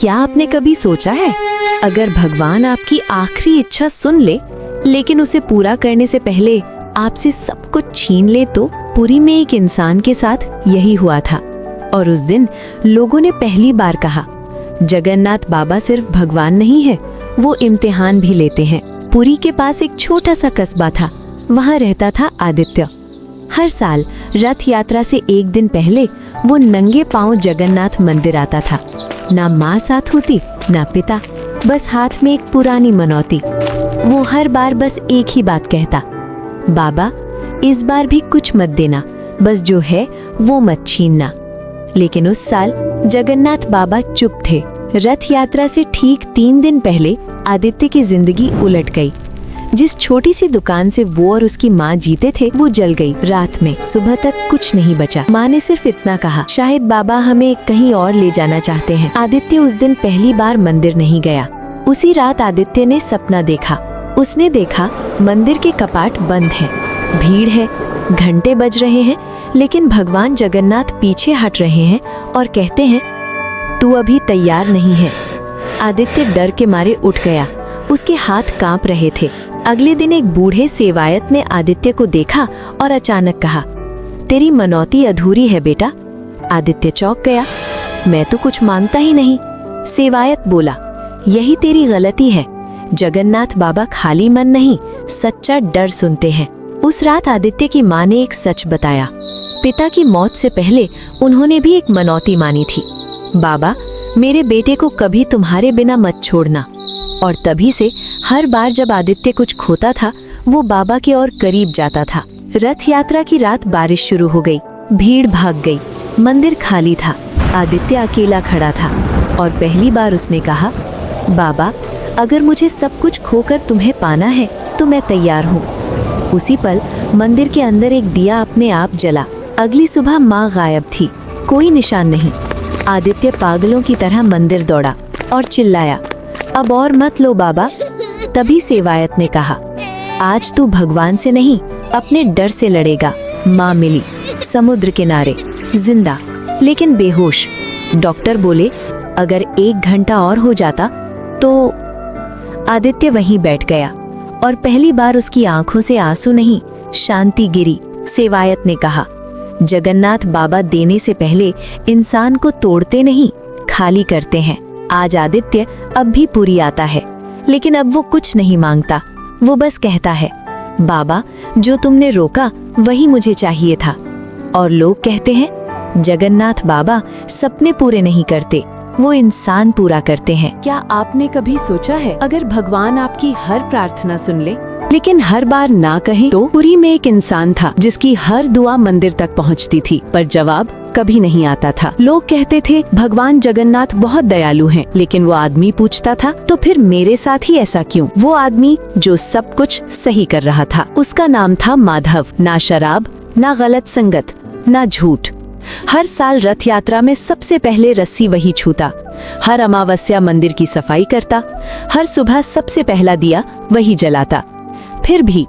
क्या आपने कभी सोचा है, अगर भगवान आपकी आखिरी इच्छा सुन ले, लेकिन उसे पूरा करने से पहले आपसे सब कुछ छीन ले? तो पुरी में एक इंसान के साथ यही हुआ था। और उस दिन लोगों ने पहली बार कहा, जगन्नाथ बाबा सिर्फ भगवान नहीं है, वो इम्तिहान भी लेते हैं। पुरी के पास एक छोटा सा कस्बा था, वहाँ रहता था आदित्य। हर साल रथ यात्रा से एक दिन पहले वो नंगे पांव जगन्नाथ मंदिर आता था। ना माँ साथ होती, ना पिता, बस हाथ में एक पुरानी मनौती। वो हर बार बस एक ही बात कहता, बाबा इस बार भी कुछ मत देना, बस जो है वो मत छीनना। लेकिन उस साल जगन्नाथ बाबा चुप थे। रथ यात्रा से ठीक 3 दिन पहले आदित्य की जिंदगी उलट गई। जिस छोटी सी दुकान से वो और उसकी माँ जीते थे, वो जल गई। रात में सुबह तक कुछ नहीं बचा। माँ ने सिर्फ इतना कहा, शायद बाबा हमें कहीं और ले जाना चाहते हैं। आदित्य उस दिन पहली बार मंदिर नहीं गया। उसी रात आदित्य ने सपना देखा। उसने देखा मंदिर के कपाट बंद हैं, भीड़ है, घंटे बज रहे हैं, लेकिन भगवान जगन्नाथ पीछे हट रहे हैं और कहते हैं, तू अभी तैयार नहीं है। आदित्य डर के मारे उठ गया। उसके हाथ कांप रहे थे। अगले दिन एक बूढ़े सेवायत ने आदित्य को देखा और अचानक कहा, तेरी मनौती अधूरी है बेटा। आदित्य चौंक गया, मैं तो कुछ मांगता ही नहीं। सेवायत बोला, यही तेरी गलती है। जगन्नाथ बाबा खाली मन नहीं, सच्चा डर सुनते हैं। उस रात आदित्य की माँ ने एक सच बताया। पिता की मौत से पहले उन्होंने भी एक मनौती मानी थी, बाबा मेरे बेटे को कभी तुम्हारे बिना मत छोड़ना। और तभी से हर बार जब आदित्य कुछ खोता था, वो बाबा के और करीब जाता था। रथ यात्रा की रात बारिश शुरू हो गई, भीड़ भाग गई, मंदिर खाली था। आदित्य अकेला खड़ा था और पहली बार उसने कहा, बाबा अगर मुझे सब कुछ खोकर तुम्हें पाना है तो मैं तैयार हूँ। उसी पल मंदिर के अंदर एक दिया अपने आप जला। अगली सुबह माँ गायब थी, कोई निशान नहीं। आदित्य पागलों की तरह मंदिर दौड़ा और चिल्लाया, अब और मत लो बाबा। तभी सेवायत ने कहा, आज तू भगवान से नहीं, अपने डर से लड़ेगा। माँ मिली समुद्र किनारे, जिंदा लेकिन बेहोश। डॉक्टर बोले, अगर 1 घंटा और हो जाता तो। आदित्य वहीं बैठ गया और पहली बार उसकी आंखों से आंसू नहीं, शांति गिरी। सेवायत ने कहा, जगन्नाथ बाबा देने से पहले इंसान को तोड़ते नहीं, खाली करते हैं। आज आदित्य अब भी पुरी आता है, लेकिन अब वो कुछ नहीं मांगता। वो बस कहता है, बाबा जो तुमने रोका वही मुझे चाहिए था। और लोग कहते हैं, जगन्नाथ बाबा सपने पूरे नहीं करते, वो इंसान पूरा करते हैं। क्या आपने कभी सोचा है, अगर भगवान आपकी हर प्रार्थना सुन ले, लेकिन हर बार ना कहे? तो पुरी में एक इंसान था जिसकी हर दुआ मंदिर तक पहुंचती थी, पर जवाब कभी नहीं आता था। लोग कहते थे भगवान जगन्नाथ बहुत दयालु हैं, लेकिन वो आदमी पूछता था, तो फिर मेरे साथ ही ऐसा क्यों? वो आदमी जो सब कुछ सही कर रहा था, उसका नाम था माधव। ना शराब, ना गलत संगत, ना झूठ। हर साल रथ यात्रा में सबसे पहले रस्सी वही छूता, हर अमावस्या मंदिर की सफाई करता, हर सुबह सबसे पहला दिया वही जलाता। फिर भी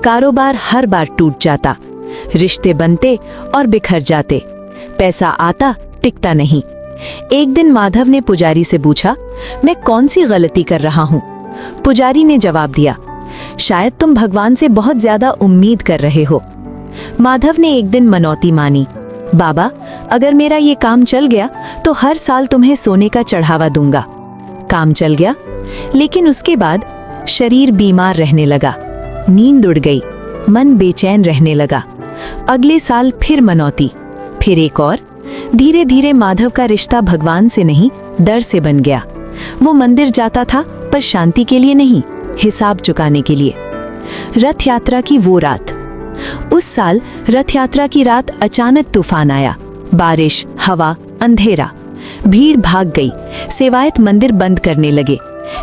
कारोबार हर बार टूट जाता, रिश्ते बनते और बिखर जाते, पैसा आता टिकता नहीं। एक दिन माधव ने पुजारी से पूछा, मैं कौन सी गलती कर रहा हूँ? पुजारी ने जवाब दिया, शायद तुम भगवान से बहुत ज्यादा उम्मीद कर रहे हो। माधव ने एक दिन मनौती मानी, बाबा अगर मेरा ये काम चल गया तो हर साल तुम्हें सोने का चढ़ावा दूंगा। काम चल गया, लेकिन उसके बाद शरीर बीमार रहने लगा, नींद उड़ गई, मन बेचैन रहने लगा। अगले साल फिर मनौती, फिर एक और। धीरे धीरे माधव का रिश्ता भगवान से नहीं, डर से बन गया। वो मंदिर जाता था, पर शांति के लिए नहीं, हिसाब चुकाने के लिए। रथ यात्रा की वो रात। उस साल रथ यात्रा की रात अचानक तूफान आया, बारिश, हवा, अंधेरा। भीड़ भाग गई, सेवायत मंदिर बंद करने लगे,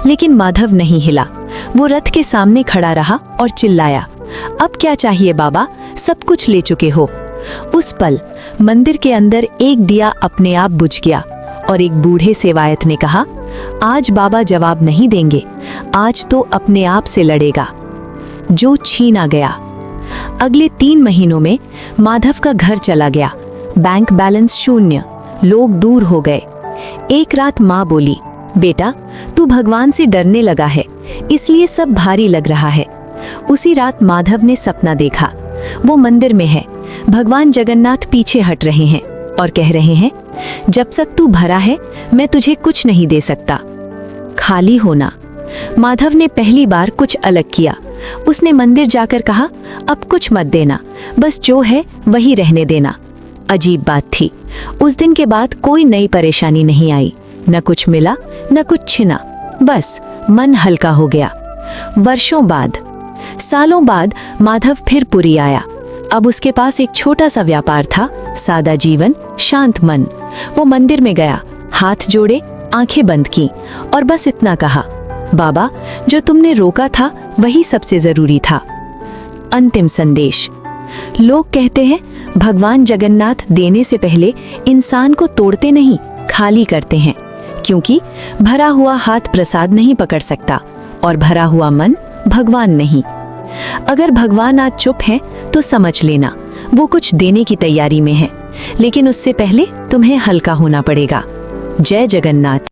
लेकिन माधव नहीं हिला। वो रथ के सामने खड़ा रहा और चिल्लाया, अब क्या चाहिए बाबा, सब कुछ ले चुके हो। उस पल मंदिर के अंदर एक दिया अपने आप बुझ गया और एक बूढ़े सेवायत ने कहा, आज बाबा जवाब नहीं देंगे, आज तो अपने आप से लड़ेगा। जो छीना गया। अगले 3 महीनों में माधव का घर चला गया, बैंक बैलेंस शून्य, लोग दूर हो गए। एक रात माँ बोली, बेटा, तू भगवान से डरने लगा है, इसलिए सब भारी लग रहा है। उसी रात माधव ने सपना देखा। वो मंदिर में है, भगवान जगन्नाथ पीछे हट रहे हैं और कह रहे हैं, जब तक तू भरा है मैं तुझे कुछ नहीं दे सकता, खाली होना। माधव ने पहली बार कुछ अलग किया। उसने मंदिर जाकर कहा, अब कुछ मत देना, बस जो है वही रहने देना। अजीब बात थी, उस दिन के बाद कोई नई परेशानी नहीं आई, न कुछ मिला न कुछ छिना, बस मन हल्का हो गया। वर्षों बाद, सालों बाद माधव फिर पुरी आया। अब उसके पास एक छोटा सा व्यापार था, सादा जीवन, शांत मन। वो मंदिर में गया, हाथ जोड़े, आंखें बंद की और बस इतना कहा, बाबा, जो तुमने रोका था वही सबसे जरूरी था। अंतिम संदेश। लोग कहते हैं भगवान जगन्नाथ देने से पहले इंसान को तोड़ते नहीं, खाली करते हैं, क्योंकि भरा हुआ हाथ प्रसाद नहीं पकड़ सकता और भरा हुआ मन भगवान नहीं। अगर भगवान आज चुप है तो समझ लेना वो कुछ देने की तैयारी में है, लेकिन उससे पहले तुम्हें हल्का होना पड़ेगा। जय जगन्नाथ।